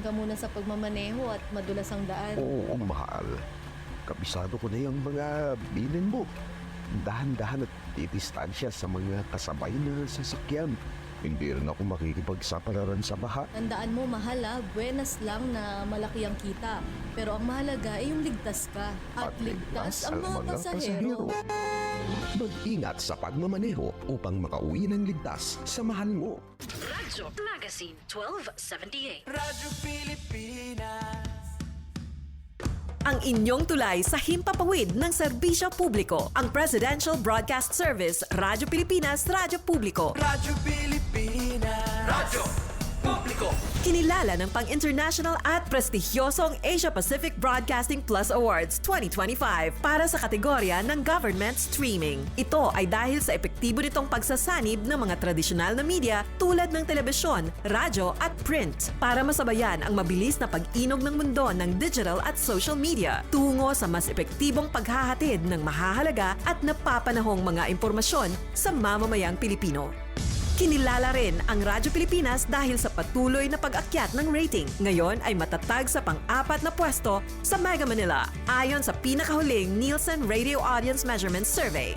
Ka muna sa pagmamaneho at madulas ang daan. Oo, mahal. Kabisado ko na yung mga bilin mo. Dahan-dahan at didistansya sa mga kasabay na sasakyan. Hindi rin ako makikipagsapalaran sa baha. Tandaan mo, mahal buenas lang na malaki ang kita. Pero ang mahalaga ay yung ligtas ka. At ligtas ang mga pasahero. Mag-ingat sa pagmamaneho upang makauwi ng ligtas sa mahal mo. Radyo Magazine 1278. Radyo Pilipinas. Ang inyong tulay sa himpapawid ng serbisyo publiko. Ang Presidential Broadcast Service, Radyo Pilipinas, Radyo Publiko. Radyo Pilipinas. Radyo Publiko. Kinilala ng pang-international at prestigyosong Asia Pacific Broadcasting Plus Awards 2025 para sa kategorya ng Government Streaming. Ito ay dahil sa epektibo nitong pagsasanib ng mga tradisyonal na media tulad ng telebisyon, radyo at print para masabayan ang mabilis na pag-inog ng mundo ng digital at social media tungo sa mas epektibong paghahatid ng mahahalaga at napapanahong mga impormasyon sa mamamayang Pilipino. Kinilala rin ang Radyo Pilipinas dahil sa patuloy na pag-akyat ng rating. Ngayon ay matatag sa pang-4 na pwesto sa Mega Manila ayon sa pinakahuling Nielsen Radio Audience Measurement Survey.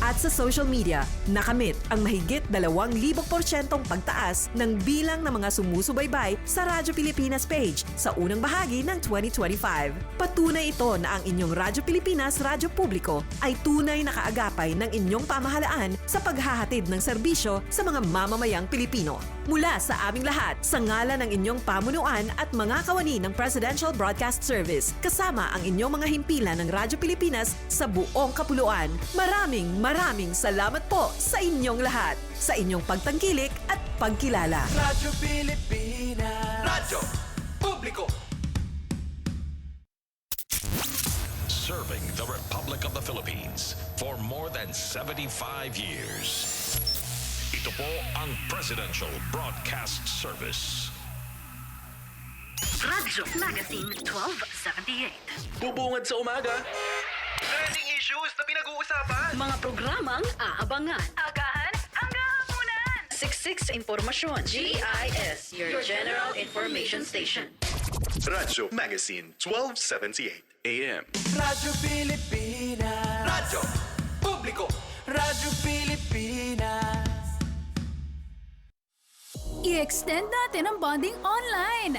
At sa social media, nakamit ang mahigit 2,000% pagtaas ng bilang ng mga sumusubaybay sa Radyo Pilipinas page sa unang bahagi ng 2025. Patunay ito na ang inyong Radyo Pilipinas Radyo Publiko ay tunay na kaagapay ng inyong pamahalaan sa paghahatid ng serbisyo sa mga mamamayang Pilipino. Mula sa aming lahat, sa ngalan ng inyong pamunuan at mga kawani ng Presidential Broadcast Service, kasama ang inyong mga himpilan ng Radyo Pilipinas sa buong kapuluan. Maraming salamat po sa inyong lahat, sa inyong pagtangkilik at pagkilala. Radyo Pilipinas. Radyo Publiko. Serving the Republic of the Philippines for more than 75 years. Ito po ang Presidential Broadcast Service. Radyo Magazine 1278. Bubungad sa umaga. Trending issues na pinag-uusapan. Mga programang aabangan. Agahan hanggang hapunan. Siksik sa impormasyon. GIS, your General Information Station. Radyo Magazine 1278 AM. Radyo Pilipinas. Radyo Publiko. Radyo Pilipinas. I-extend natin ang bonding online.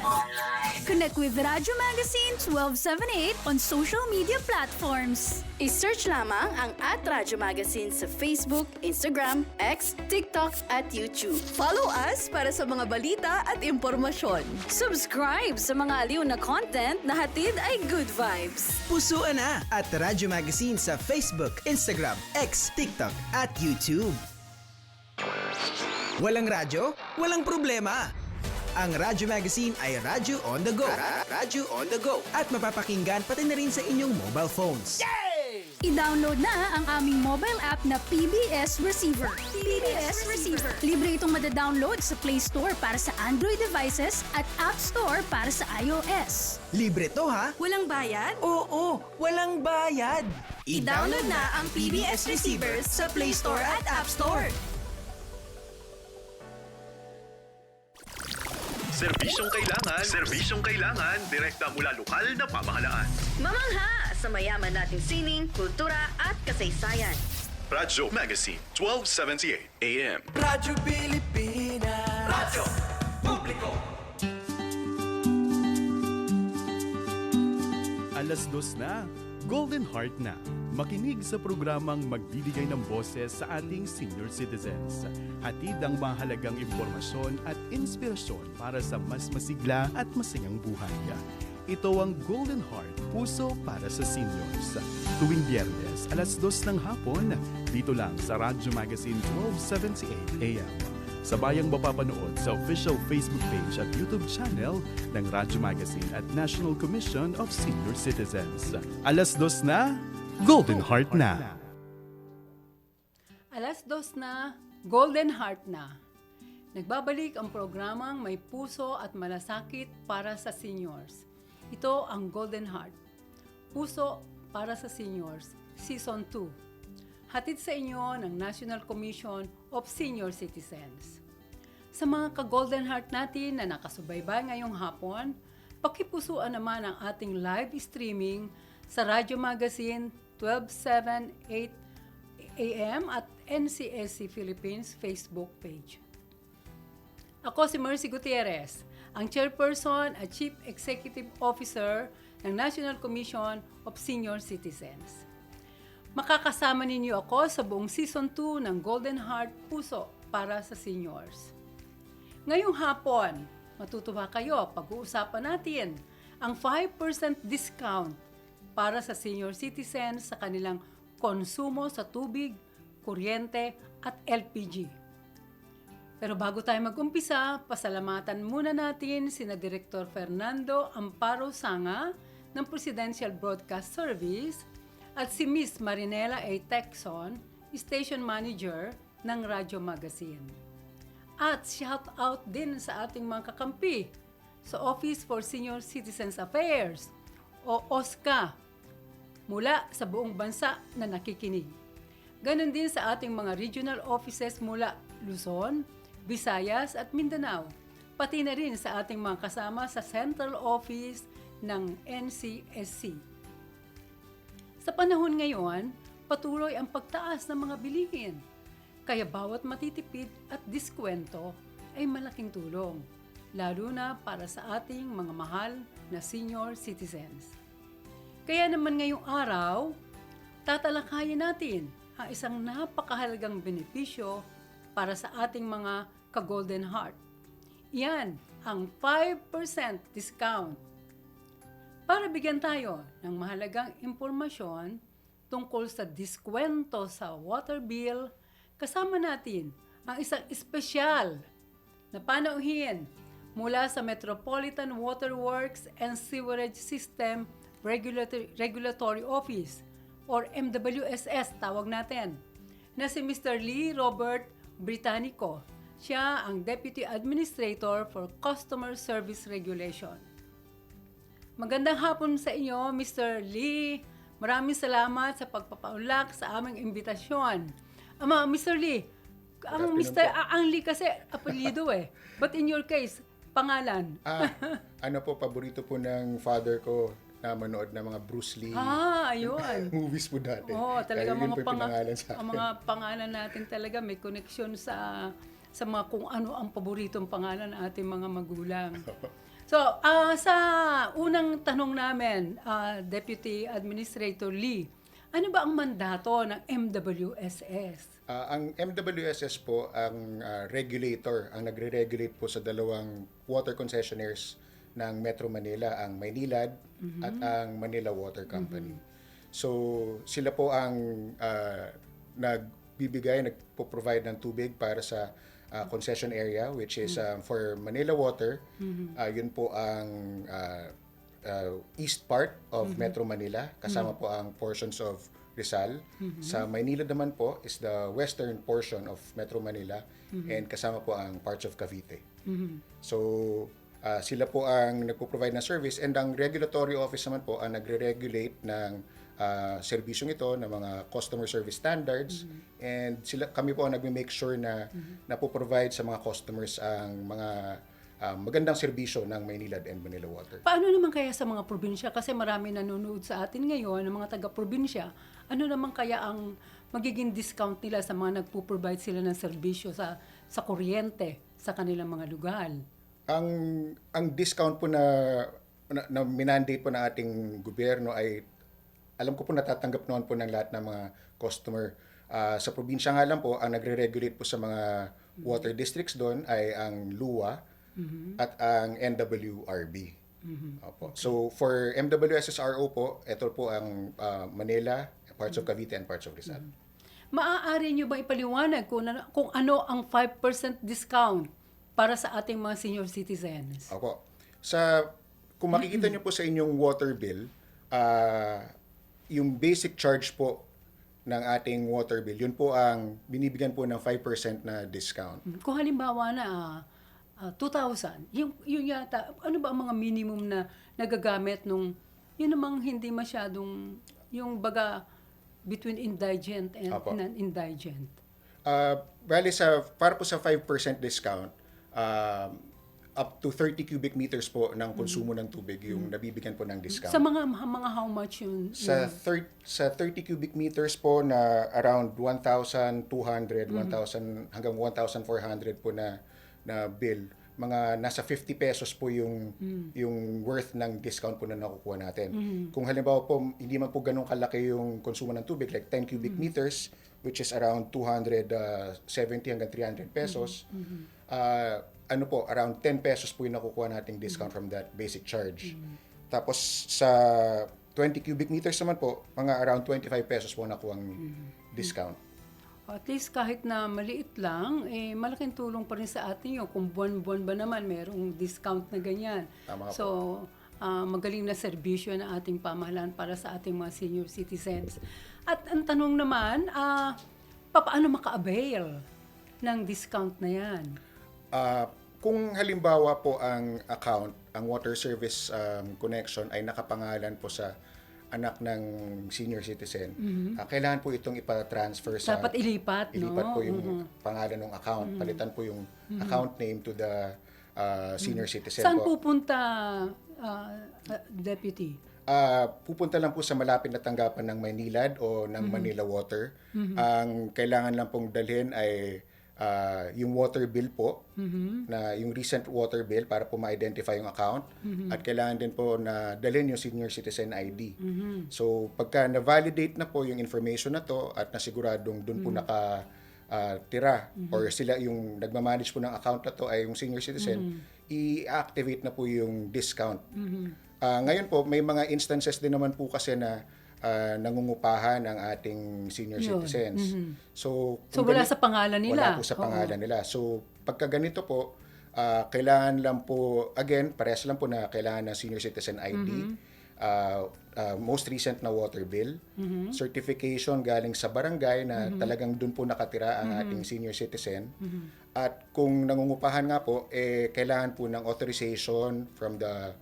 Connect with Radyo Magazine 1278 on social media platforms. I-search lamang ang @Radyo Magazine sa Facebook, Instagram, X, TikTok at YouTube. Follow us para sa mga balita at impormasyon. Subscribe sa mga aliw na content na hatid ay good vibes. Pusuan na at Radyo Magazine sa Facebook, Instagram, X, TikTok at YouTube. Walang radyo? Walang problema! Ang Radyo Magazine ay radyo on the go. Radyo on the go. At mapapakinggan pati na rin sa inyong mobile phones. I-download na ang aming mobile app na PBS Receiver. PBS Receiver. Libre itong madadownload sa Play Store para sa Android devices at App Store para sa iOS. Libre to ha? Walang bayad? Oo, walang bayad. I-download na ang PBS Receiver sa Play Store at App Store. Serbisyong kailangan, direkta mula lokal na pamahalaan. Mamangha sa mayaman nating sining, kultura at kasaysayan. Radyo Magazine 1278 AM. Radyo Pilipinas. Radyo Publiko. 2:00 na, Golden Heart na. Makinig sa programang magbibigay ng boses sa ating senior citizens. Hatid ang mahalagang impormasyon at inspirasyon para sa mas masigla at masayang buhay. Ito ang Golden Heart, puso para sa seniors. Tuwing Biyernes, 2:00 ng hapon, dito lang sa Radyo Magazine 1278 AM. Sabayang mapapanood sa official Facebook page at YouTube channel ng Radyo Magazine at National Commission of Senior Citizens. 2:00 na, Golden Heart na. 2:00 na, Golden Heart na. Nagbabalik ang programang may puso at malasakit para sa seniors. Ito ang Golden Heart, Puso para sa Seniors, Season 2. Hatid sa inyo ng National Commission of Senior Citizens. Sa mga ka-Golden Heart natin na nakasubaybay ngayong hapon, pakipusuan naman ang ating live streaming sa Radyo Magazine 12:08 AM at NCSC Philippines Facebook page. Ako si Mercy Gutierrez, ang Chairperson at Chief Executive Officer ng National Commission of Senior Citizens. Makakasama ninyo ako sa buong Season 2 ng Golden Heart Puso para sa Seniors. Ngayong hapon, matutuwa kayo pag-uusapan natin ang 5% discount para sa senior citizens sa kanilang konsumo sa tubig, kuryente at LPG. Pero bago tayo mag-umpisa, pasalamatan muna natin sina Director Fernando Amparo Sanga ng Presidential Broadcast Service at si Miss Marinela A. Texon, Station Manager ng Radyo Magazine. At shout out din sa ating mga kakampi sa Office for Senior Citizens Affairs o OSCA mula sa buong bansa na nakikinig. Ganon din sa ating mga regional offices mula Luzon, Visayas at Mindanao, pati na rin sa ating mga kasama sa Central Office ng NCSC. Sa panahon ngayon, patuloy ang pagtaas ng mga bilihin. Kaya bawat matitipid at diskwento ay malaking tulong, lalo na para sa ating mga mahal na senior citizens. Kaya naman ngayong araw, tatalakayin natin ang isang napakahalagang benepisyo para sa ating mga ka-Golden Heart. Iyan ang 5% discount. Para bigyan tayo ng mahalagang impormasyon tungkol sa diskwento sa water bill, kasama natin ang isang espesyal na panauhin mula sa Metropolitan Water Works and Sewerage System Regulatory Office or MWSS tawag natin, na si Mr. Lee Robert Britannico. Siya ang Deputy Administrator for Customer Service Regulation. Magandang hapon sa inyo, Mr. Lee. Maraming salamat sa pagpapaunlak sa aming imbitasyon. Mr. Lee, ang Lee kasi apelyido eh. But in your case, pangalan? Ano po, paborito po ng father ko na manood ng mga Bruce Lee ayun. movies po dati. Talaga mga pangalan sa akin. Ang mga pangalan natin talaga may koneksyon sa mga kung ano ang paboritong pangalan ng ating mga magulang. So, sa unang tanong namin, Deputy Administrator Lee, ano ba ang mandato ng MWSS? Ang MWSS po ang regulator, ang nagre-regulate po sa dalawang water concessionaires ng Metro Manila, ang Maynilad at ang Manila Water Company. So, sila po ang nagpo-provide ng tubig para sa concession area, which is for Manila Water. Yun po ang east part of Metro Manila, kasama po ang portions of Rizal. Sa Maynila naman po is the western portion of Metro Manila and kasama po ang parts of Cavite. So, sila po ang nagpo-provide ng service and ang regulatory office naman po ang nagre-regulate ng serbisyong ito ng mga customer service standards and kami po ang nagme-make sure na napo-provide sa mga customers ang mga magandang serbisyo ng Maynilad and Manila Water. Paano naman kaya sa mga probinsya? Kasi marami nanonood sa atin ngayon, ng mga taga-probinsya. Ano naman kaya ang magiging discount nila sa mga nagpo-provide sila ng serbisyo sa kuryente sa kanilang mga lugar? Ang discount po na minandate po ng ating gobyerno ay alam ko po natatanggap noon po ng lahat ng mga customer. Sa probinsya nga lang po, ang nagre-regulate po sa mga water districts doon ay ang LUA, at ang NWRB. Opo. So for MWSSRO po, ito po ang Manila, parts of Cavite and parts of Rizal. Maaari nyo ba ipaliwanag kung ano ang 5% discount para sa ating mga senior citizens? Opo. Kung makikita nyo po sa inyong water bill, yung basic charge po ng ating water bill, yun po ang binibigyan po ng 5% na discount. Kung halimbawa na 2,000, yun yata, ano ba ang mga minimum na nagagamit nung, yun namang hindi masyadong, yung baga, between indigent and non-indigent? Bali, para po sa 5% discount, up to 30 cubic meters po ng konsumo ng tubig yung nabibigyan po ng discount. Sa mga how much yun? Sa 30 cubic meters po na around 1,200, 1,000 hanggang 1,400 po na bill. Mga nasa 50 pesos po yung worth ng discount po na nakukuha natin. Kung halimbawa po hindi man po ganun kalaki yung konsumo ng tubig like 10 cubic meters which is around 270 hanggang 300 pesos. Around 10 pesos po yung nakukuha nating discount from that basic charge. Tapos sa 20 cubic meters naman po, mga around 25 pesos po nakuha ang discount. At least kahit na maliit lang, malaking tulong pa rin sa atin yun. Kung buwan-buwan ba naman, merong discount na ganyan. Tama so, magaling na serbisyo ng ating pamahalaan para sa ating mga senior citizens. At ang tanong naman, paano maka-avail ng discount na yan? Kung halimbawa po ang account, ang water service connection ay nakapangalan po sa anak ng senior citizen, kailangan po itong ipa-transfer sa... Dapat ilipat, no? Ilipat po yung pangalan ng account. Palitan po yung account name to the senior citizen Saan po. pupunta, Deputy? Pupunta lang po sa malapit na tanggapan ng Maynilad o ng Manila Water. Ang kailangan lang pong dalhin ay yung water bill po, na yung recent water bill para po ma-identify yung account. At kailangan din po na dalhin yung senior citizen ID. So pagka na-validate na po yung information na to at nasiguradong dun po tira or sila yung nagmamanage po ng account na to ay yung senior citizen, i-activate na po yung discount. Ngayon po, may mga instances din naman po kasi na nangungupahan ang ating senior citizens. So wala sa pangalan nila? Wala po sa pangalan nila. So pagka ganito po, kailangan lang po, again, parehas lang po na kailangan ng senior citizen ID, most recent na water bill, certification galing sa barangay na talagang dun po nakatira ang ating senior citizen. At kung nangungupahan nga po, kailangan po ng authorization from the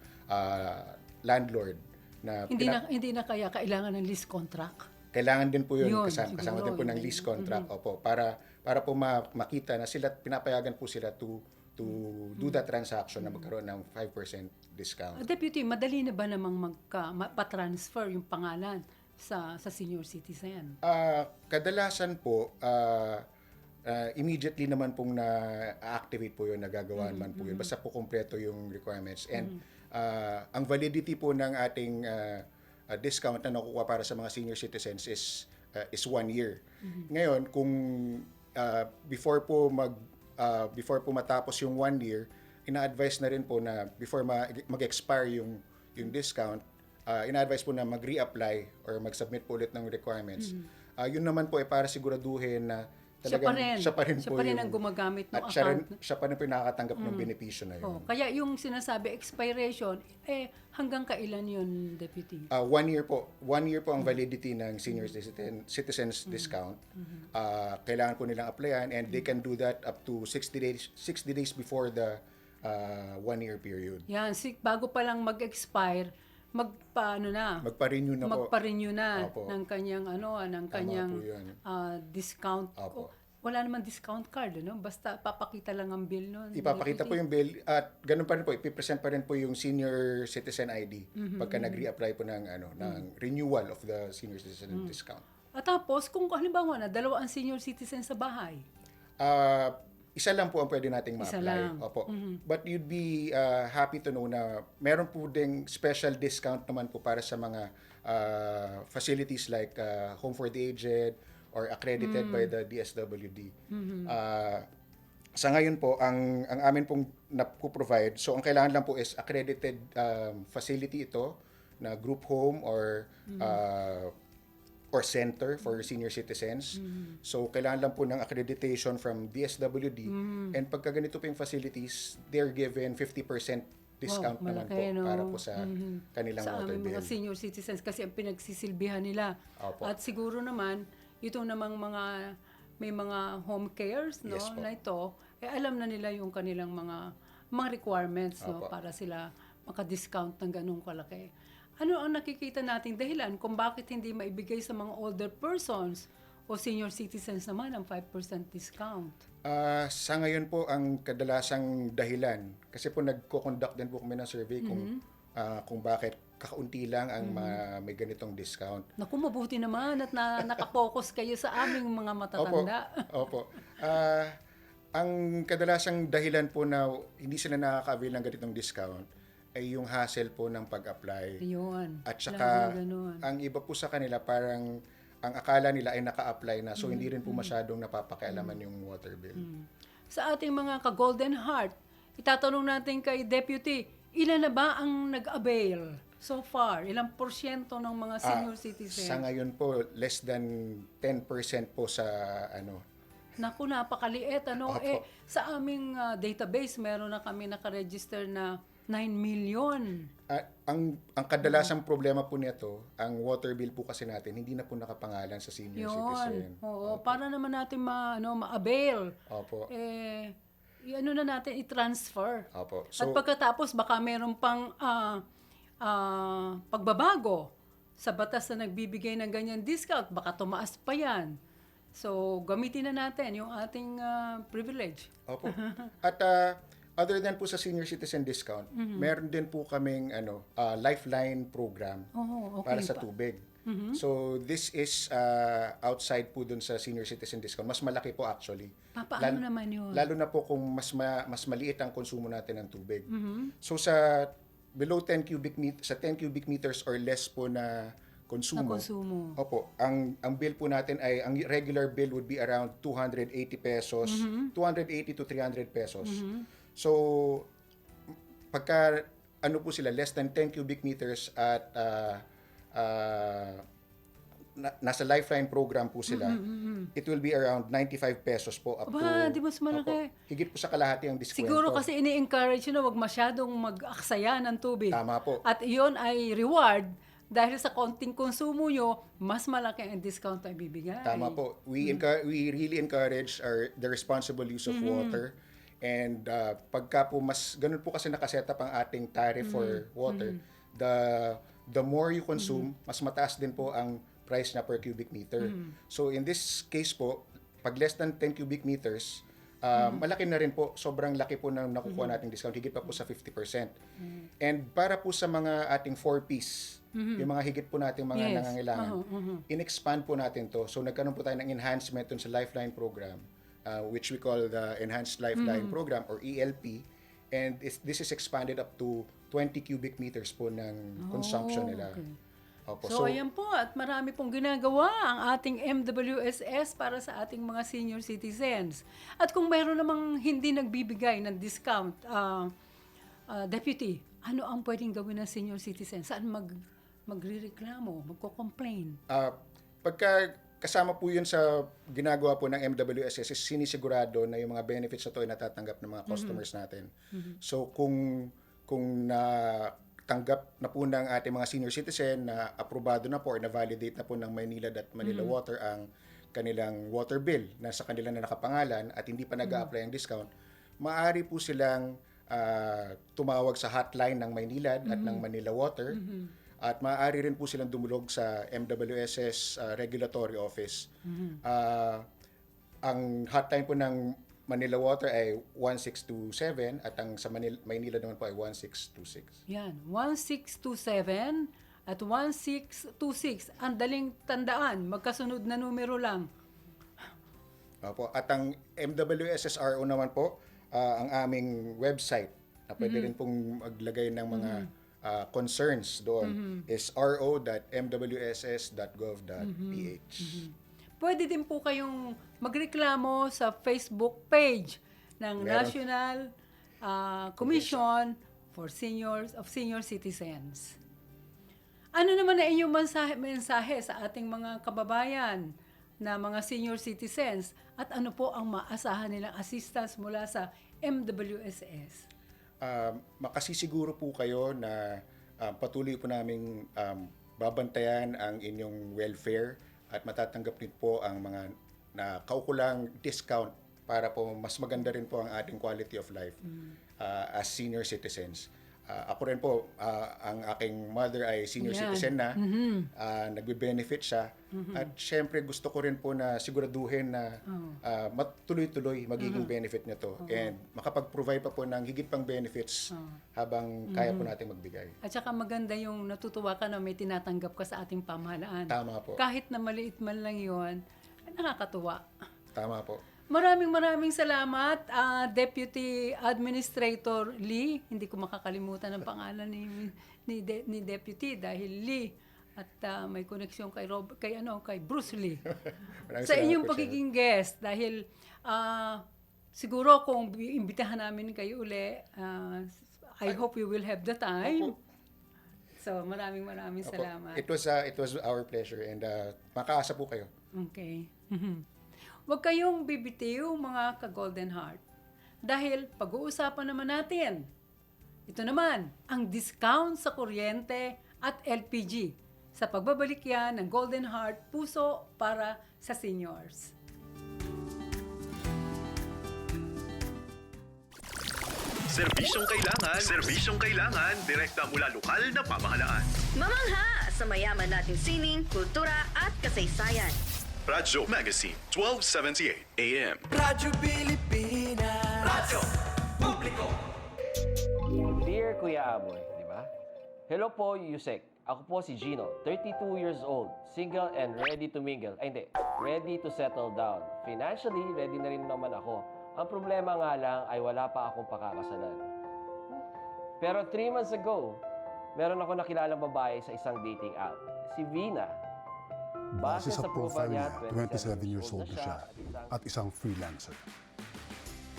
landlord. Na hindi na kaya kailangan ng lease contract? Kailangan din po yun kasama din po ng lease contract. Opo, para po makita na sila, pinapayagan po sila to do that transaction na magkaroon ng 5% discount. Deputy, madali na ba namang pa-transfer yung pangalan sa senior citizen? Kadalasan po, immediately naman pong na-activate po yun, nagagawa naman po yun. Basta po kumpleto yung requirements. And ang validity po ng ating discount na nakukuha para sa mga senior citizens is 1 year. Ngayon, kung before po matapos yung 1 year, ina-advise na rin po na before mag-expire yung discount, ina-advise po na mag-reapply or mag-submit po ulit ng requirements. Yun naman po ay para siguraduhin na talagang siya pa rin ang gumagamit ng account. Siya pa rin po yung nakakatanggap ng benepisyo na yun. Kaya yung sinasabi expiration, hanggang kailan yun, Deputy? 1 year po. 1 year po ang validity ng senior citizens discount. Kailangan po nilang applyan and they can do that up to 60 days before the 1 year period. Yan, bago pa lang mag-expire, magpa-renew na po ng kanyang discount. Wala naman discount card, no? Basta papakita lang ang bill noon. Ipapakita po yung bill at ganun pa rin po, ipipresent pa rin po yung senior citizen ID pagka nag-reapply po ng renewal of the senior citizen discount. At tapos kung halimbawa na dalawa ang senior citizen sa bahay, isa lang po ang pwede nating ma-apply. Opo. But you'd be happy to know na meron po ding special discount naman po para sa mga facilities like Home for the Aged or accredited by the DSWD. Sa ngayon po, ang amin pong napro-provide, so ang kailangan lang po is accredited facility ito na group home or center for senior citizens. So, kailangan lang po ng accreditation from DSWD. And pagka ganito po yung facilities, they're given 50% discount naman po para po sa kanilang water bill. Sa mga senior citizens kasi ang pinagsisilbihan nila. Opo. At siguro naman, ito namang may mga home cares na ito, alam na nila yung kanilang mga requirements para sila maka-discount ng ganung kalaki. Ano ang nakikita nating dahilan kung bakit hindi maibigay sa mga older persons O senior citizens naman ang 5% discount? Sa ngayon po, ang kadalasang dahilan, kasi po nagko-conduct din po kami ng survey kung bakit kakaunti lang ang may ganitong discount. Naku, mabuti naman at nakapokus kayo sa aming mga matatanda. Opo. Ang kadalasang dahilan po na hindi sila nakaka-avail ng ganitong discount ay yung hassle po ng pag-apply. Yun. At saka, ang iba po sa kanila parang ang akala nila ay naka-apply na, so hindi rin po masyadong napapakialaman yung water bill. Sa ating mga ka-Golden Heart, itatanong natin kay Deputy, ilan na ba ang nag-avail so far? Ilang porsyento ng mga senior citizens? Sa ngayon po, less than 10% po sa Naku, napakaliit. Opo. Sa aming database, meron na kami nakaregister na 9 million. Ang kadalasang problema po nito, ang water bill po kasi natin, hindi na po nakapangalan sa senior citizen. Oo, para naman natin ma-avail. Opo. Na natin, i-transfer. Opo. At pagkatapos, baka meron pang pagbabago sa batas na nagbibigay ng ganyan discount. Baka tumaas pa yan. So, gamitin na natin yung ating privilege. Opo. At other than po sa senior citizen discount, meron din po kaming lifeline program para sa tubig. So, this is outside po dun sa senior citizen discount. Mas malaki po actually. Paano naman yun? Lalo na po kung mas maliit ang konsumo natin ng tubig. So, sa below 10 cubic meters, sa 10 cubic meters or less po na konsumo. Opo, ang bill po natin ay, ang regular bill would be around 280 pesos, 280 to 300 pesos. So, pagka ano po sila, less than 10 cubic meters at nasa lifeline program po sila, it will be around 95 pesos po up to... Di mas malaki. Higit po sa kalahati ang diskwento. Siguro kasi ini-encourage na wag masyadong mag-aksaya ng tubig. Tama po. At iyon ay reward dahil sa konting konsumo nyo, mas malaki ang discount na ibibigay. Tama po. We really encourage the responsible use of water. And pagka po mas, ganun po kasi nakaset up ang ating tariff for water, the more you consume, mas mataas din po ang price na per cubic meter. So in this case po, pag less than 10 cubic meters, malaki na rin po, sobrang laki po na nakukuha nating discount, higit pa po sa 50%. And para po sa mga ating 4-piece, yung mga higit po nating mga nangangailangan, in-expand po natin to. So nagkaroon po tayo ng enhancement dun sa Lifeline program, which we call the Enhanced Lifeline Program or ELP. And this is expanded up to 20 cubic meters po ng consumption nila. Opo. So, ayan po, at marami pong ginagawa ang ating MWSS para sa ating mga senior citizens. At kung mayroon namang hindi nagbibigay ng discount, Deputy, ano ang pwedeng gawin ng senior citizens? Saan magre-reklamo, magko-complain? Pagka kasama po yun sa ginagawa po ng MWSS, is sinisigurado na yung mga benefits na ito ay natatanggap ng mga customers natin. So, kung tanggap na po ng ating mga senior citizen na aprobado na po or na-validate na po ng Maynilad at Manila Water ang kanilang water bill na sa kanila na nakapangalan at hindi pa nag-a-apply ang discount, maaari po silang tumawag sa hotline ng Maynilad at ng Manila Water at maaari rin po silang dumulog sa MWSS Regulatory Office. Ang hotline po ng Manila Water ay 1627 at ang sa Maynila naman po ay 1626. Yan, 1627 at 1626. Ang daling tandaan, magkasunod na numero lang. Opo. At ang MWSSRO naman po, ang aming website na pwede rin pong maglagay ng mga concerns doon is ro.mwss.gov.ph. Pwede din po kayong magreklamo sa Facebook page ng National Commission for Senior Citizens. Ano naman na inyong mensahe sa ating mga kababayan na mga senior citizens at ano po ang maasahan nilang assistance mula sa MWSS? Makasisiguro po kayo na patuloy po namin babantayan ang inyong welfare at matatanggap din po ang mga kaukulang discount para po mas maganda rin po ang ating quality of life as senior citizens. Ako rin po, ang aking mother ay senior citizen na, nagbe-benefit siya. At syempre gusto ko rin po na siguraduhin na matuloy-tuloy magiging benefit niya to. And makapag-provide pa po ng higit pang benefits habang kaya po natin magbigay. At saka maganda yung natutuwa ka na may tinatanggap ka sa ating pamahalaan. Tama po. Kahit na maliit man lang yun, nakakatuwa. Tama po. Maraming salamat, Deputy Administrator Lee. Hindi ko makakalimutan ang pangalan ni Deputy dahil Lee at may koneksyon kay Bruce Lee. Sa inyong pagiging guest dahil siguro kung imbitahan namin kayo uli, I hope you will have the time. So maraming salamat. It was our pleasure and makaasa po kayo. Okay. Huwag kayong bibitiw mga ka-Golden Heart. Dahil pag-uusapan naman natin, ito naman, ang discount sa kuryente at LPG sa pagbabalik yan ng Golden Heart Puso para sa seniors. Serbisyong kailangan, direkta mula lokal na pamahalaan. Mamangha sa mayaman nating sining, kultura at kasaysayan. Radyo Magazine, 1278 AM. Radyo Pilipinas. Radyo Publiko. Dear Kuya Amoy, di ba? Hello po, Yusek. Ako po si Gino, 32 years old, single and ready to mingle. Ready to settle down. Financially, ready na rin naman ako. Ang problema nga lang ay wala pa akong pakakasalan. Pero 3 months ago, meron ako nakilalang babae sa isang dating app, si Vina. Base sa profile niya, 27 years old na siya at isang freelancer.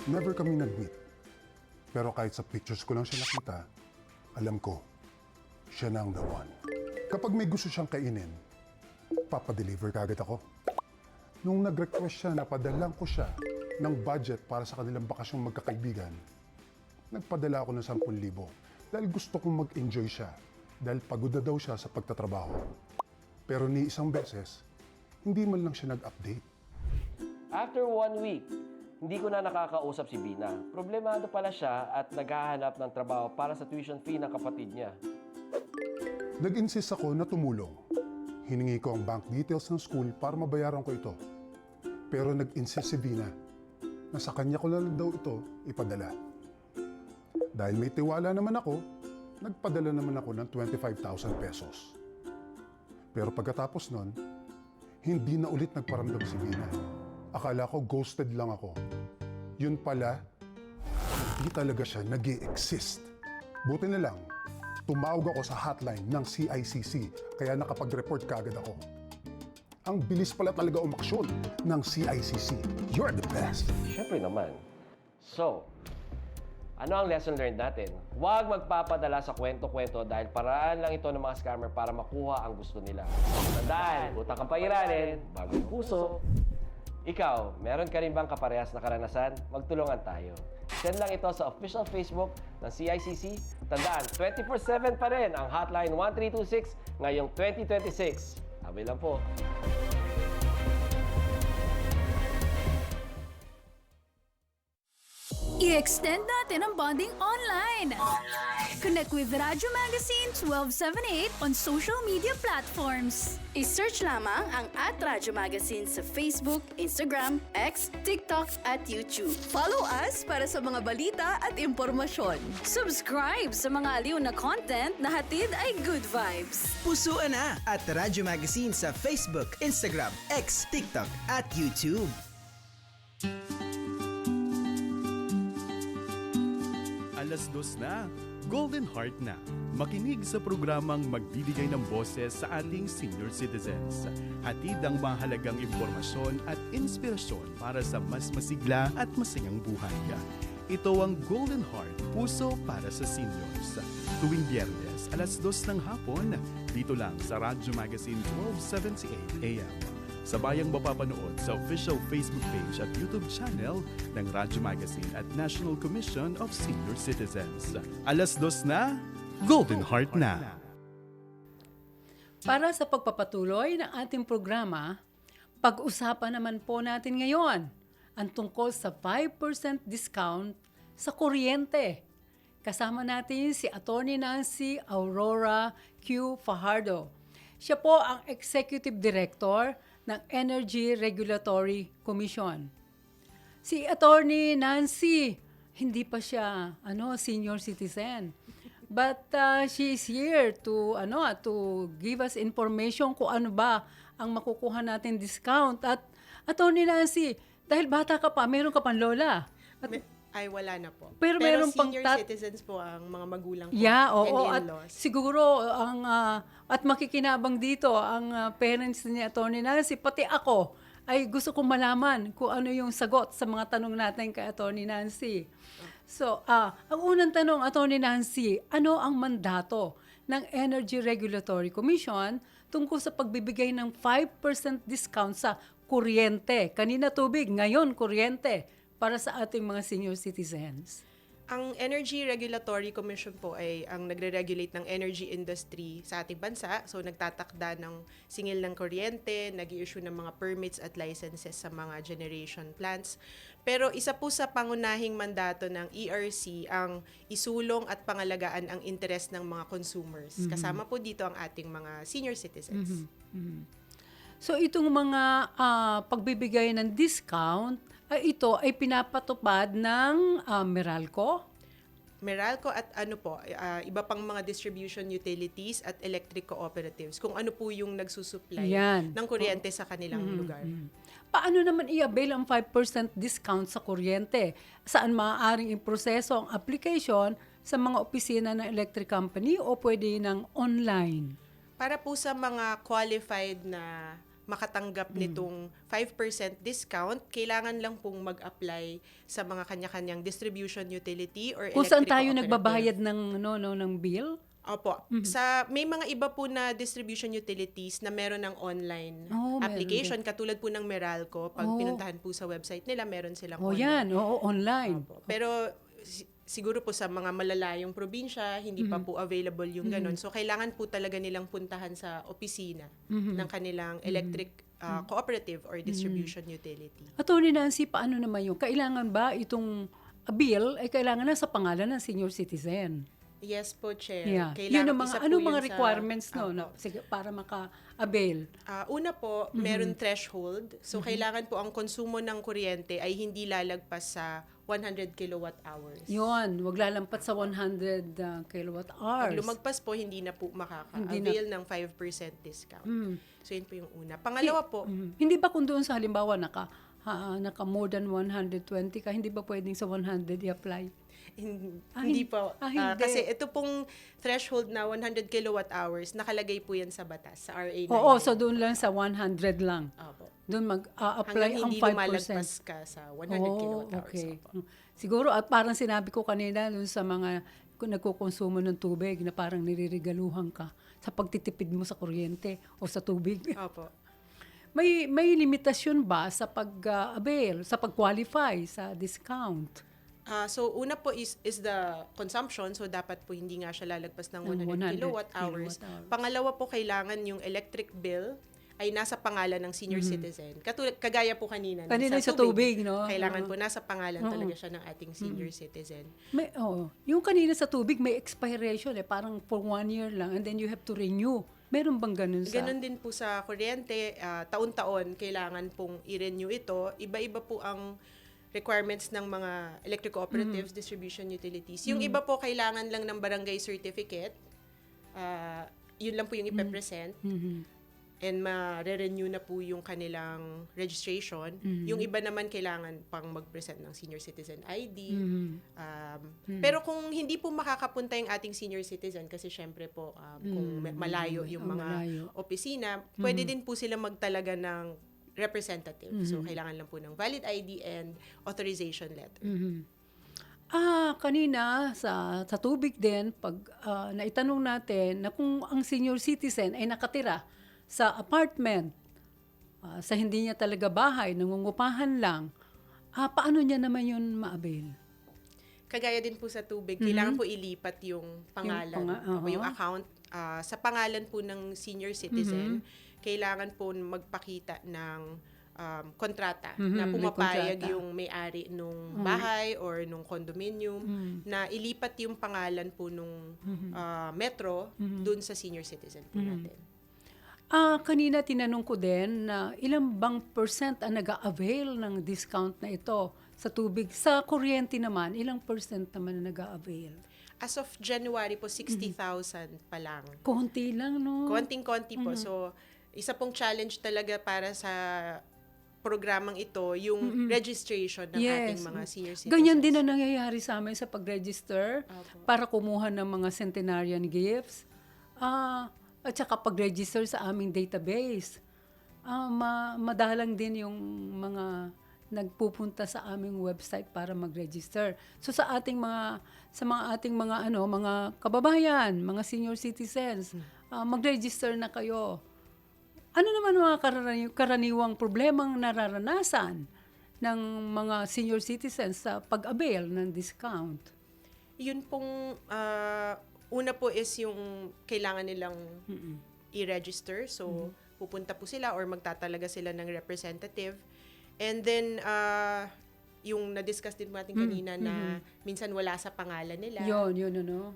Never kami nag-meet. Pero kahit sa pictures ko lang siya nakita, alam ko, siya na ang the one. Kapag may gusto siyang kainin, papadeliver kagad ako. Nung nag-request siya na padalang ko siya ng budget para sa kanilang bakasyong magkakaibigan, nagpadala ako ng 10,000 dahil gusto kong mag-enjoy siya dahil pagod na daw siya sa pagtatrabaho. Pero ni isang beses, hindi man lang siya nag-update. After 1 week, hindi ko na nakakausap si Vina. Problemado pala siya at naghahanap ng trabaho para sa tuition fee ng kapatid niya. Nag-insist ako na tumulong. Hiningi ko ang bank details ng school para mabayaran ko ito. Pero nag-insist si Vina na sa kanya ko lang daw ito ipadala. Dahil may tiwala naman ako, nagpadala naman ako ng 25,000 pesos. Pero pagkatapos nun, hindi na ulit nagparamdam si Vina. Akala ko ghosted lang ako. Yun pala, hindi talaga siya nag-i-exist. Buti na lang, tumawag ako sa hotline ng CICC, kaya nakapag-report kagad ako. Ang bilis pala talaga umaksyon ng CICC. You're the best! Siyempre naman. So, ano ang lesson learned natin? Huwag magpapadala sa kwento-kwento dahil paraan lang ito ng mga scammer para makuha ang gusto nila. Tandaan, utang kang pairanin, bagong puso. Ikaw, meron ka rin bang kaparehas na karanasan? Magtulungan tayo. Send lang ito sa official Facebook ng CICC. Tandaan, 24/7 pa rin ang hotline 1326 ngayong 2026. Sabi lang po. I-extend natin ang bonding online. Connect with Radyo Magazine 1278 on social media platforms. I-search lamang ang @Radyo Magazine sa Facebook, Instagram, X, TikTok at YouTube. Follow us para sa mga balita at impormasyon. Subscribe sa mga aliw na content na hatid ay good vibes. Pusuan na at Radyo Magazine sa Facebook, Instagram, X, TikTok at YouTube. Alas 2 na, Golden Heart na. Makinig sa programang magbibigay ng boses sa ating senior citizens. Hatid ang mahalagang impormasyon at inspirasyon para sa mas masigla at masayang buhay. Ito ang Golden Heart, puso para sa seniors. Tuwing Biyernes, alas 2 ng hapon, dito lang sa Radyo Magazine 1278 AM. Sabayang mapapanood sa official Facebook page at YouTube channel ng Radyo Magazine at National Commission of Senior Citizens. Alas 2 na, Golden Heart na. Para sa pagpapatuloy ng ating programa, pag-usapan naman po natin ngayon ang tungkol sa 5% discount sa kuryente. Kasama natin si Attorney Nancy Aurora Q. Fajardo. Siya po ang Executive Director ng Energy Regulatory Commission. Si Attorney Nancy, hindi pa siya senior citizen. But she is here to give us information kung ano ba ang makukuha natin discount. At Attorney Nancy, dahil bata ka pa, meron ka pang lola. Ay, wala na po. Pero meron pang senior citizens po ang mga magulang ko. Yeah, oo. And At in-laws. siguro, at makikinabang dito, ang parents ni Attorney Nancy, pati ako, ay gusto kong malaman kung ano yung sagot sa mga tanong natin kay Attorney Nancy. So, ang unang tanong, Attorney Nancy, ano ang mandato ng Energy Regulatory Commission tungkol sa pagbibigay ng 5% discount sa kuryente? Kanina tubig, ngayon kuryente para sa ating mga senior citizens. Ang Energy Regulatory Commission po ay ang nagre-regulate ng energy industry sa ating bansa. So, nagtatakda ng singil ng kuryente, nag-i-issue ng mga permits at licenses sa mga generation plants. Pero isa po sa pangunahing mandato ng ERC ang isulong at pangalagaan ang interes ng mga consumers. Kasama po dito ang ating mga senior citizens. So, itong mga pagbibigay ng discount, ito ay pinapatupad ng Meralco? Meralco at iba pang mga distribution utilities at electric cooperatives kung ano po yung nagsusupply ng kuryente sa kanilang lugar. Paano naman i-avail ang 5% discount sa kuryente? Saan maaaring iproseso ang application sa mga opisina ng electric company o pwede ng online? Para po sa mga qualified na makatanggap nitong 5% discount, kailangan lang pong mag-apply sa mga kanya-kanyang distribution utility or Kung electric saan tayo cooperative. nagbabayad ng bill? Opo. May mga iba po na distribution utilities na meron ng online application, katulad po ng Meralco. Pag pinuntahan po sa website nila, meron silang online. Online. Opo. Pero siguro po sa mga malalayong probinsya, hindi pa po available yung ganon. So, kailangan po talaga nilang puntahan sa opisina ng kanilang electric cooperative or distribution utility. Attorney Nancy, paano naman yung kailangan ba itong bill ay kailangan na sa pangalan ng senior citizen? Yes po, Chair. Yeah. Yun ang mga, anong mga requirements sige, para maka-avail? Una po, meron threshold. So, kailangan po ang konsumo ng kuryente ay hindi lalagpas sa 100 kilowatt hours. Yun, wag lalampat sa 100 kilowatt hours. Pag lumagpas po, hindi na po makaka-avail ng 5% discount. So, yun po yung una. Pangalawa po, hindi ba kung doon sa halimbawa naka more than 120 ka, hindi ba pwedeng sa 100 i-apply? Hindi po. Hindi. Kasi ito pong threshold na 100 kilowatt hours, nakalagay po yan sa batas, sa RA 9. Oo, so doon lang sa 100 lang. Opo. Doon mag-apply ang 5%. Hanggang hindi lumalagpas ka sa 100 kilowatt hours. Okay. Siguro, at parang sinabi ko kanina doon sa mga nagkukonsumo ng tubig na parang niririgaluhan ka sa pagtitipid mo sa kuryente o sa tubig. Opo. May limitasyon ba sa pag-avail, sa pag-qualify sa discount? So, una po is the consumption. So, dapat po hindi nga siya lalagpas ng 100 kilowatt hours. Pangalawa po, kailangan yung electric bill ay nasa pangalan ng senior citizen. Kagaya po kanina sa tubig, no? Kailangan po nasa pangalan talaga siya ng ating senior citizen. Yung kanina sa tubig, may expiration parang for 1 year lang and then you have to renew. Meron bang ganun sa? Ganun din po sa kuryente. Taon-taon, kailangan pong i-renew ito. Iba-iba po ang requirements ng mga electric cooperatives, distribution utilities. Yung iba po, kailangan lang ng barangay certificate. Yun lang po yung ipe-present. And ma-renew na po yung kanilang registration. Yung iba naman kailangan pang mag-present ng senior citizen ID. Pero kung hindi po makakapunta yung ating senior citizen, kasi syempre po kung malayo yung mga opisina, pwede din po sila magtalaga ng representative. So, kailangan lang po ng valid ID and authorization letter. Kanina sa tubig din, pag naitanong natin na kung ang senior citizen ay nakatira sa apartment, sa hindi niya talaga bahay, nangungupahan lang, paano niya naman yun ma-avail? Kagaya din po sa tubig, kailangan po ilipat yung pangalan, yung account. Sa pangalan po ng senior citizen, kailangan po magpakita ng kontrata Mhm, na may pumapayag kontrata. yung may-ari nung bahay or nung condominium na ilipat yung pangalan po nung metro dun sa senior citizen po natin. Kanina tinanong ko din na ilang bang percent ang nag-a-avail ng discount na ito sa tubig. Sa kuryente naman, ilang percent naman ang nag-a-avail? As of January po, 60,000 pa lang. Konti lang, no? Konting-konti po. So, isa pong challenge talaga para sa programang ito, yung registration ng ating mga senior citizens. Ganyan din ang nangyayari sa amin sa pag-register para kumuha ng mga centenarian gifts. At saka pag-register sa aming database. Madalang din yung mga nagpupunta sa aming website para mag-register. So sa ating mga mga kababayan, mga senior citizens, mag-register na kayo. Ano naman mga karaniwang problemang nararanasan ng mga senior citizens sa pag-avail ng discount? Yun pong una po is yung kailangan nilang i-register. So, pupunta po sila or magtatalaga sila ng representative. And then, yung na-discuss din natin kanina na minsan wala sa pangalan nila. Yun, ano.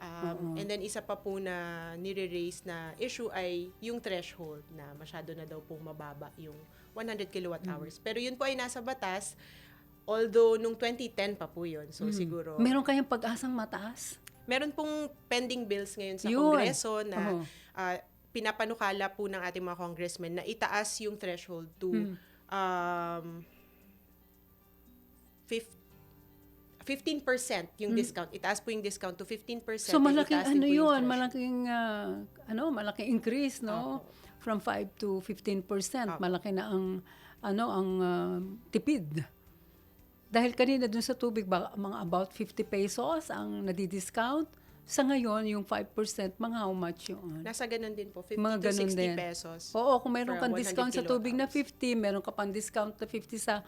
And then, isa pa po na nire-raise na issue ay yung threshold na masyado na daw pong mababa yung 100 kilowatt hours. Pero yun po ay nasa batas, although nung 2010 pa po yun. So, siguro... Meron kayong pag-asang mataas? Meron pong pending bills ngayon sa Yun. Kongreso na pinapanukala po ng ating mga congressmen na itaas yung threshold to 15% yung discount. Itaas po yung discount to 15%. So malaking itaas din po yung threshold. malaking increase, no? From 5 to 15%. Malaki na ang tipid. Dahil kanina dun sa tubig, mga about 50 pesos ang nadi-discount. Sa ngayon, yung 5%, mga how much yun? Nasa ganun din po, 50 mga to 60 din. pesos. Oo, kung meron for kang 100 discount sa tubig na 50, meron ka pang discount na 50 sa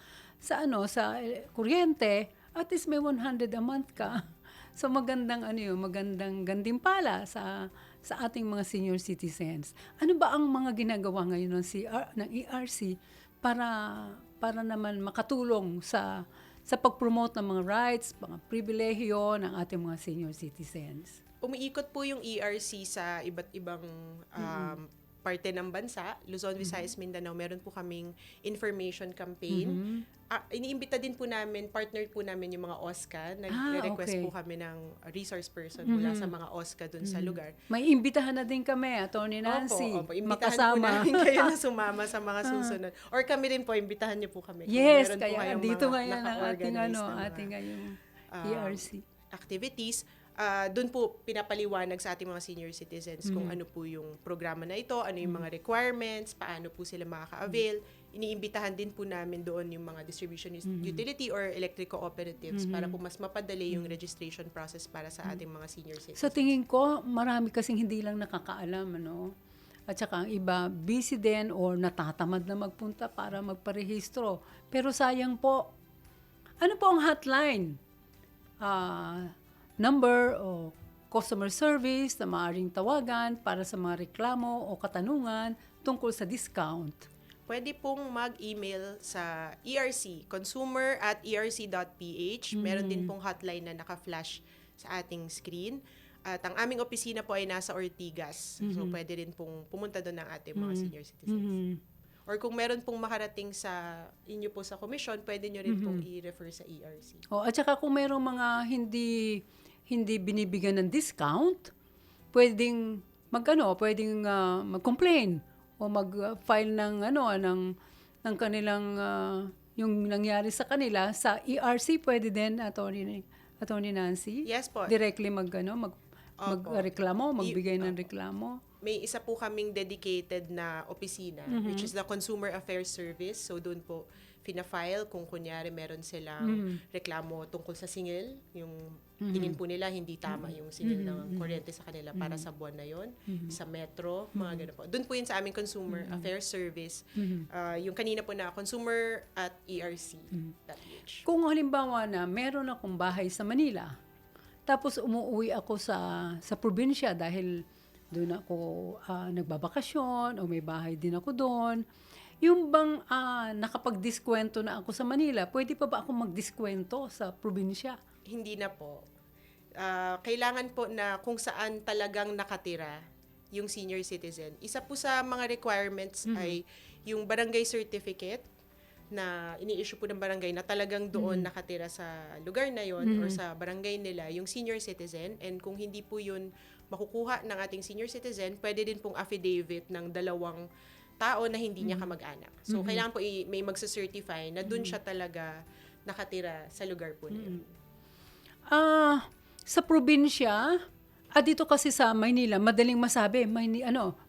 kuryente, at least may 100 a month ka. So magandang ganding pala sa ating mga senior citizens. Ano ba ang mga ginagawa ngayon ng ERC para naman makatulong sa pag-promote ng mga rights, mga pribilehyo ng ating mga senior citizens? Umiikot po yung ERC sa iba't ibang parte ng bansa. Luzon, Visayas, Mindanao, meron po kaming information campaign. Iniimbita din po namin, partner po namin yung mga OSCA. Nag-request po kami ng resource person mula sa mga OSCA dun sa lugar. May imbitahan na din kami, Atty. Nancy. Opo. Imbitahan po namin kayo na sumama sa mga susunod. Or kami rin po, imbitahan niyo po kami. Yes, meron kaya po dito ngayon ang naka-organize ating ERC activities. Doon po pinapaliwanag sa ating mga senior citizens kung ano po yung programa na ito, ano yung mga requirements, paano po sila makaka-avail. Iniimbitahan din po namin doon yung mga distribution utility or electric cooperatives para po mas mapadali yung registration process para sa ating mga senior citizens. Sa tingin ko, marami kasing hindi lang nakakaalam, ano? At saka ang iba, busy din or natatamad na magpunta para magparehistro. Pero sayang po, ano po ang hotline? Number o customer service na maaaring tawagan para sa mga reklamo o katanungan tungkol sa discount? Pwede pong mag-email sa ERC, consumer@erc.ph. Meron din pong hotline na naka-flash sa ating screen. At ang aming opisina po ay nasa Ortigas. So, pwede rin pong pumunta doon ng ating mga senior citizens. Or kung meron pong makarating sa inyo po sa komisyon, pwede nyo rin pong i-refer sa ERC. At saka kung merong mga hindi binibigyan ng discount, pwedeng mag-complain o mag-file ng kanilang yung nangyari sa kanila sa ERC. Pwede din, Atty. Nancy? Yes po. Directly magreklamo, magbigay ng reklamo. May isa po kaming dedicated na opisina, which is the Consumer Affairs Service. So, doon po fina-file kung kunyari meron silang reklamo tungkol sa singil, yung tingin po nila hindi tama yung singil ng kuryente sa kanila para sa buwan na yon, sa metro, mga gano'n po. Doon po yun sa aming Consumer Affairs Service. Yung kanina po na consumer@erc.ph. Kung halimbawa na meron akong bahay sa Manila, tapos umuwi ako sa probinsya dahil doon ako nagbabakasyon o may bahay din ako doon, Yung bang nakapag-diskwento na ako sa Manila, pwede pa ba ako mag-diskwento sa probinsya? Hindi na po. Kailangan po na kung saan talagang nakatira yung senior citizen. Isa po sa mga requirements ay yung barangay certificate na ini-issue po ng barangay na talagang doon nakatira sa lugar na yon or sa barangay nila yung senior citizen. And kung hindi po yun makukuha ng ating senior citizen, pwede din pong affidavit ng 2 tao na hindi niya kamag-anak. So, kailangan po may magsa-certify na doon siya talaga nakatira sa lugar po na yun. Sa probinsya, dito kasi sa Maynila, madaling masabi,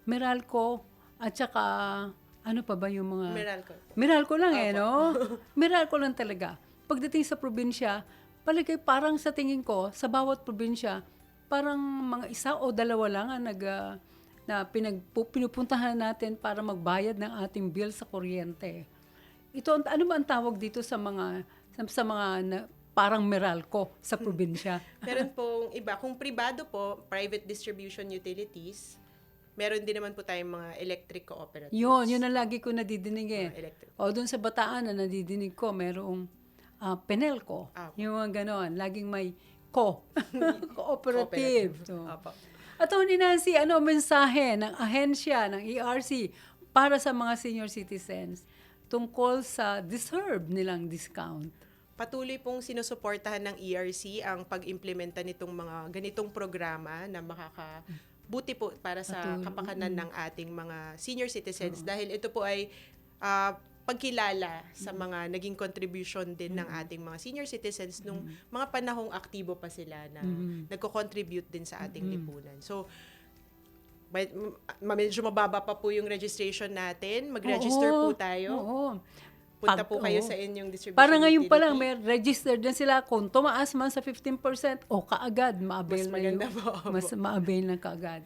Meralco, at saka ano pa ba yung mga... Meralco lang no? Meralco lang talaga. Pagdating sa probinsya, palagay parang sa tingin ko, sa bawat probinsya, parang mga 1 o 2 lang ang pinupuntahan natin para magbayad ng ating bill sa kuryente. Ito, ano ba ang tawag dito sa mga parang Meralco sa probinsya? Meron pong iba. Kung pribado po, private distribution utilities, meron din naman po tayong mga electric cooperatives. Yun ang lagi ko nadidinig O doon sa Bataan na nadidinig ko, merong Penelco. Yung mga ganon. Laging may cooperative. Attorney Nancy, ano ang mensahe ng ahensya ng ERC para sa mga senior citizens tungkol sa deserve nilang discount? Patuloy pong sinusuportahan ng ERC ang pag-implementa nitong mga ganitong programa na buti po para sa kapakanan ng ating mga senior citizens dahil ito po ay pagkilala sa mga naging contribution din ng ating mga senior citizens nung mga panahong aktibo pa sila na nagko-contribute din sa ating lipunan. So, medyo mababa pa po yung registration natin. Mag-register po tayo. Punta po kayo sa inyong distribution para ngayon utility. pa lang, may registered na sila. Kung tumaas man sa 15%, kaagad, ma-avail mas ma-avail na kaagad.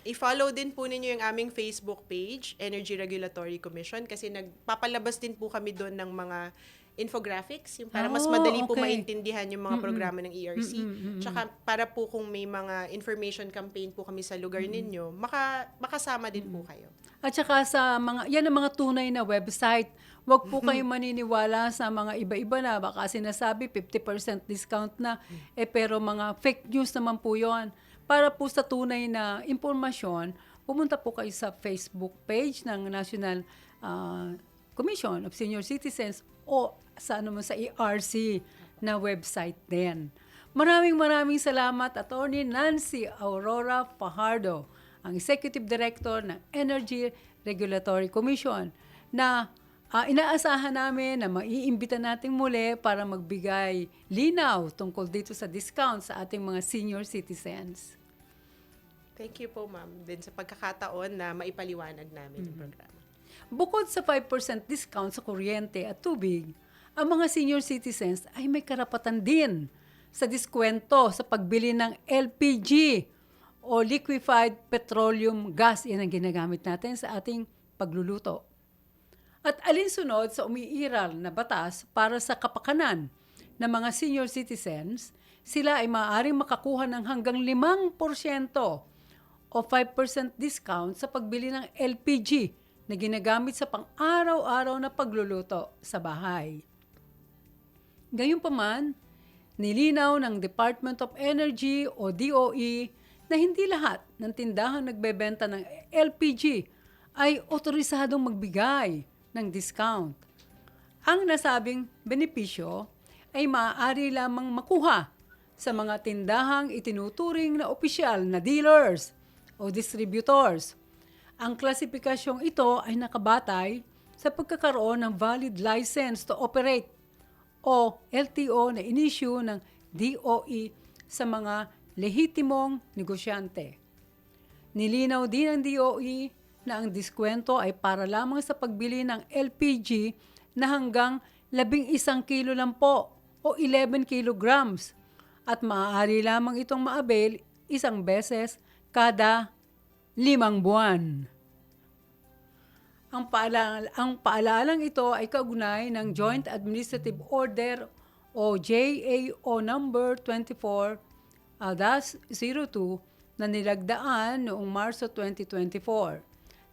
I-follow din po ninyo yung aming Facebook page, Energy Regulatory Commission, kasi nagpapalabas din po kami doon ng mga infographics, yung para mas madali po maintindihan yung mga programa ng ERC. Tsaka para po kung may mga information campaign po kami sa lugar ninyo, makasama din po kayo. At saka yan ang mga tunay na website. Huwag po kayong maniniwala sa mga iba-iba na baka sinasabi 50% discount na, pero mga fake news naman po yon. Para po sa tunay na impormasyon, pumunta po kayo sa Facebook page ng National Commission of Senior Citizens o sa ERC na website din. Maraming salamat, Attorney Nancy Aurora Fajardo, ang Executive Director ng Energy Regulatory Commission, na inaasahan namin na maiimbita natin muli para magbigay linaw tungkol dito sa discount sa ating mga senior citizens. Thank you po, ma'am, din sa pagkakataon na maipaliwanag namin yung programa. Bukod sa 5% discount sa kuryente at tubig, ang mga senior citizens ay may karapatan din sa diskwento sa pagbili ng LPG o liquefied petroleum gas. Yan ang ginagamit natin sa ating pagluluto. At alinsunod sa umiiral na batas para sa kapakanan ng mga senior citizens, sila ay maaaring makakuha ng hanggang 5% o 5% discount sa pagbili ng LPG na ginagamit sa pang-araw-araw na pagluluto sa bahay. Gayunpaman, nilinaw ng Department of Energy o DOE na hindi lahat ng tindahang nagbebenta ng LPG ay otorisadong magbigay ng discount. Ang nasabing benepisyo ay maaari lamang makuha sa mga tindahang itinuturing na opisyal na dealers o distributors. Ang klasipikasyong ito ay nakabatay sa pagkakaroon ng valid license to operate o LTO na inisyu ng DOE sa mga lehitimong negosyante. Nilinaw din ng DOE na ang diskwento ay para lamang sa pagbili ng LPG na hanggang 11 kilo lang po o 11 kilograms at maaari lamang itong ma-avail 1 beses kada 5 buwan. Ang paalalang ito ay kaugnay ng Joint Administrative Order o JAO number 24-02 na nilagdaan noong Marso 2024.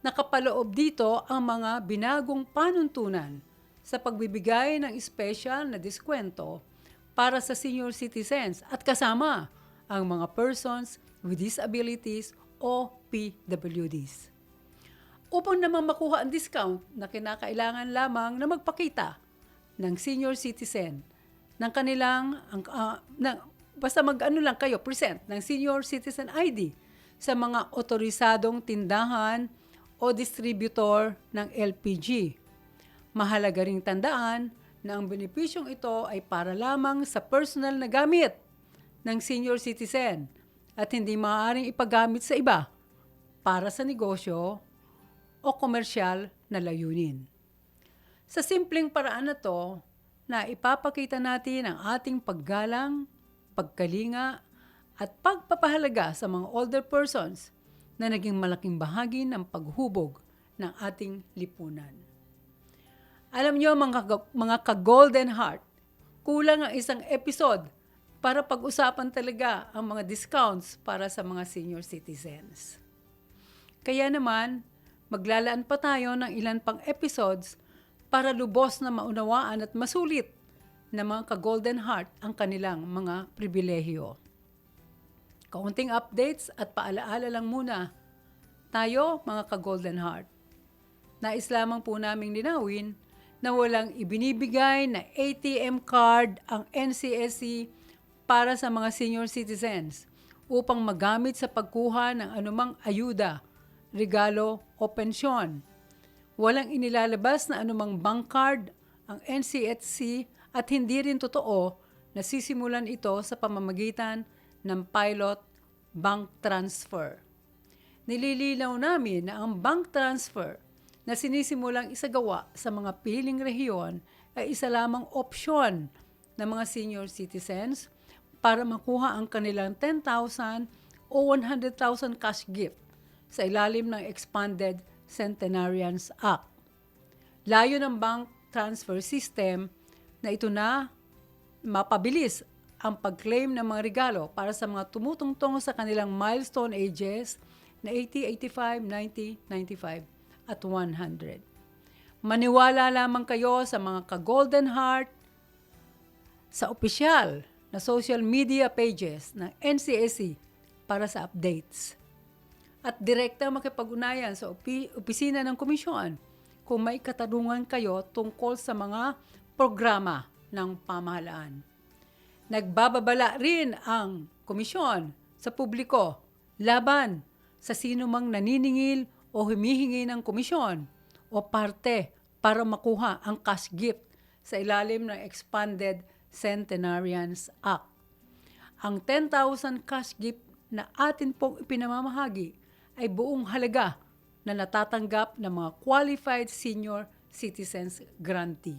Nakapaloob dito ang mga binagong panuntunan sa pagbibigay ng special na diskwento para sa senior citizens at kasama ang mga persons with disabilities o PWDs. Upang naman makuha ang discount na kinakailangan lamang na magpakita ng senior citizen ng kanilang basta mag-ano lang kayo, present ng senior citizen ID sa mga otorisadong tindahan o distributor ng LPG. Mahalaga ring tandaan na ang benepisyong ito ay para lamang sa personal na gamit ng senior citizen at hindi maaaring ipagamit sa iba para sa negosyo o komersyal na layunin. Sa simpleng paraan na to, na ipapakita natin ang ating paggalang, pagkalinga, at pagpapahalaga sa mga older persons na naging malaking bahagi ng paghubog ng ating lipunan. Alam nyo mga ka-Golden Heart, kulang ang isang episode para pag-usapan talaga ang mga discounts para sa mga senior citizens. Kaya naman, maglalaan pa tayo ng ilan pang episodes para lubos na maunawaan at masulit na mga ka-Golden Heart ang kanilang mga pribilehyo. Kaunting updates at paalaala lang muna. Tayo, mga ka-Golden Heart, nais lamang po naming linawin na walang ibinibigay na ATM card ang NCSC para sa mga senior citizens upang magamit sa pagkuha ng anumang ayuda, regalo o pensyon. Walang inilalabas na anumang bank card ang NCSC at hindi rin totoo na sisimulan ito sa pamamagitan ng pilot bank transfer. Nililinaw namin na ang bank transfer na sinisimulang isagawa sa mga piling rehiyon ay isa lamang opsyon ng mga senior citizens para makuha ang kanilang 10,000 o 100,000 cash gift sa ilalim ng Expanded Centenarians Act. Layo ng bank transfer system na ito na mapabilis ang pag-claim ng mga regalo para sa mga tumutungtong sa kanilang milestone ages na 80, 85, 90, 95 at 100. Maniwala lamang kayo sa mga ka-Golden Heart sa opisyal na social media pages ng NCSC para sa updates. At direkta makipag-unayan sa opisina ng komisyon kung may katanungan kayo tungkol sa mga programa ng pamahalaan. Nagbababala rin ang komisyon sa publiko laban sa sino mang naniningil o humihingi ng komisyon o parte para makuha ang cash gift sa ilalim ng Expanded Centenarians Act. Ang 10,000 cash gift na atin pong ipinamamahagi ay buong halaga na natatanggap ng mga qualified senior citizens grantee.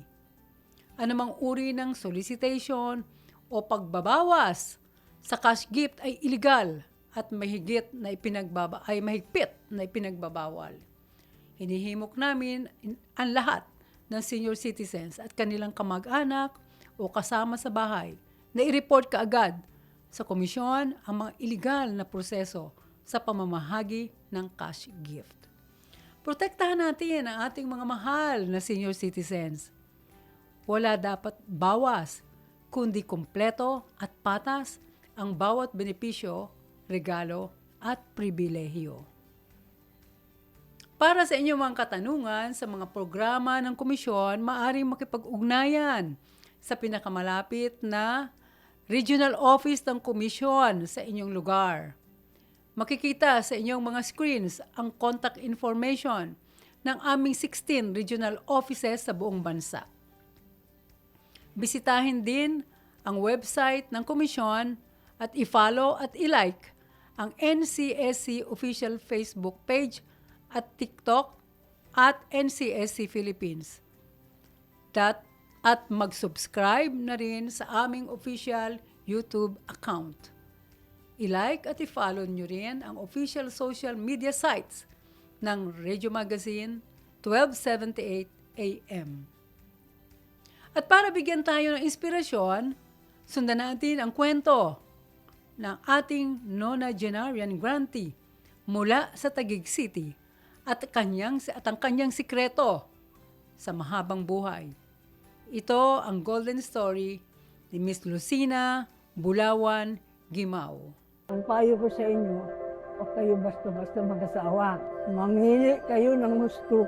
Anumang uri ng solicitation o pagbabawas sa cash gift ay illegal at mahigpit na ipinagbabawal. Hinihimok namin ang lahat ng senior citizens at kanilang kamag-anak o kasama sa bahay na i-report kaagad sa komisyon ang mga illegal na proseso sa pamamahagi ng cash gift. Protektahan natin ang ating mga mahal na senior citizens. Wala dapat bawas, kundi kumpleto at patas ang bawat benepisyo, regalo at pribilehyo. Para sa inyong mga katanungan sa mga programa ng komisyon, maaaring makipag-ugnayan sa pinakamalapit na regional office ng komisyon sa inyong lugar. Makikita sa inyong mga screens ang contact information ng aming 16 regional offices sa buong bansa. Bisitahin din ang website ng komisyon at i-follow at i-like ang NCSC official Facebook page at TikTok at NCSC Philippines. At mag-subscribe na rin sa aming official YouTube account. I-like at i-follow nyo rin ang official social media sites ng Radio Magazine 1278 AM. At para bigyan tayo ng inspirasyon, sundan natin ang kwento ng ating nonagenarian grantee mula sa Taguig City, at ang kanyang sikreto sa mahabang buhay. Ito ang golden story ni Miss Lucina Bulawan Gimao. Ang payo ko sa inyo, huwag kayo basta-basta mag-asawa. Mamili kayo ng gusto.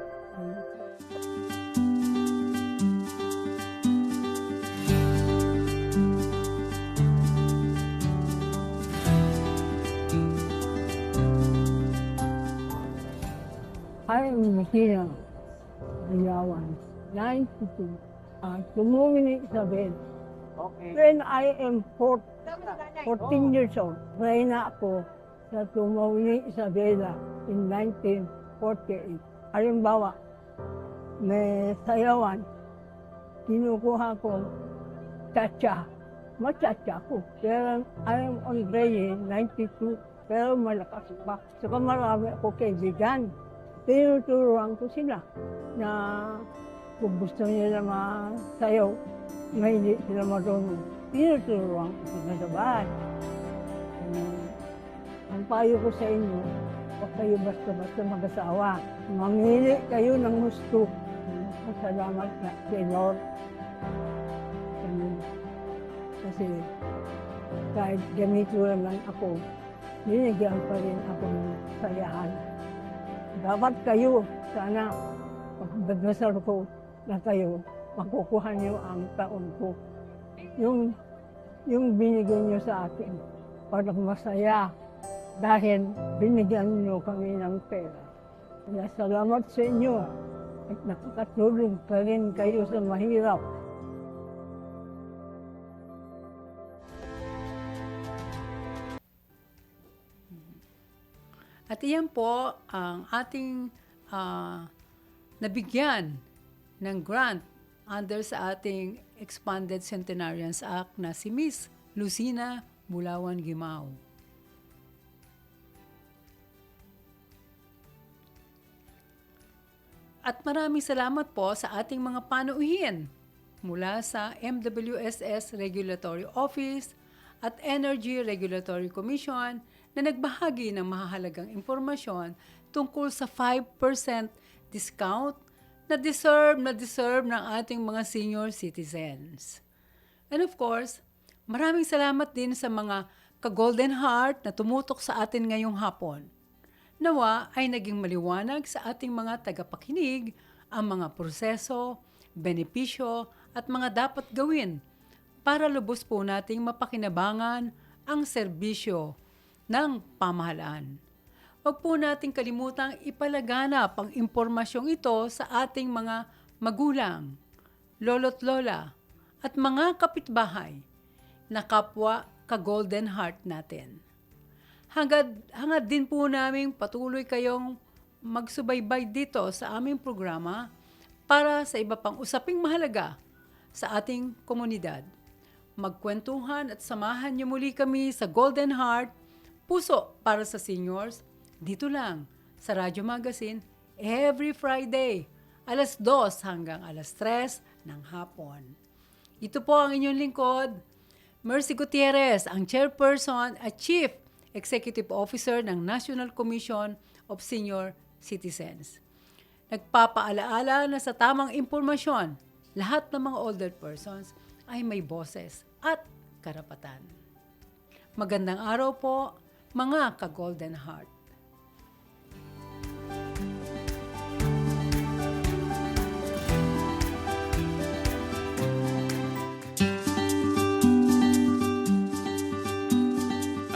Ay, Lucina Bulawan, 92. Tumungin ni Isabel. When I am 14 years old, pray na ako sa tumawin ni Isabela in 1948. Halimbawa, may sayawan, kinukuha ko cha-cha. Macha-cha ko. Pero I am already 92, pero malakas pa. Saka marami ako kaibigan. Tinuturuan ko sila na kung gusto nila masayaw, may hindi sila marunong. Tinuturuan ko sila sa bahay. Ang payo ko sa inyo, huwag kayo basta-basta mag-asawa. Mamili kayo ng gusto. Salamat na, Senyor. Kasi kahit ganito lang ako, binigyan pa rin ako ng sayahan. Dapat kayo, sana, pagdasal ko na kayo, makukuha niyo ang taon ko. Yung binigyan niyo sa akin, para masaya, dahil binigyan niyo kami ng pera. Kaya salamat sa inyo at nakakatulong pa rin kayo sa mahirap. At iyan po ang ating nabigyan ng grant under sa ating Expanded Centenarians Act na si Miss Lucina Bulawan Gimao. At maraming salamat po sa ating mga panuuhin mula sa MWSS Regulatory Office at Energy Regulatory Commission na nagbahagi ng mahahalagang impormasyon tungkol sa 5% discount na deserve ng ating mga senior citizens. And of course, maraming salamat din sa mga ka-Golden Heart na tumutok sa atin ngayong hapon. Nawa ay naging maliwanag sa ating mga tagapakinig ang mga proseso, benepisyo at mga dapat gawin para lubos po nating mapakinabangan ang serbisyo ng pamahalaan. Huwag po nating kalimutang ipalaganap ang impormasyong ito sa ating mga magulang, lolo't lola, at mga kapitbahay na kapwa ka-Golden Heart natin. Hangad din po namin patuloy kayong magsubaybay dito sa aming programa para sa iba pang usaping mahalaga sa ating komunidad. Magkwentuhan at samahan niyo muli kami sa Golden Heart, Puso para sa Seniors, dito lang sa Radyo Magazine every Friday, alas 2 hanggang alas 3 ng hapon. Ito po ang inyong lingkod, Mercy Gutierrez, ang Chairperson at Chief Executive Officer ng National Commission of Senior Citizens. Nagpapaalaala na sa tamang impormasyon, lahat ng mga older persons ay may boses at karapatan. Magandang araw po, mga ka-Golden Heart.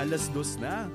Alas 2 na.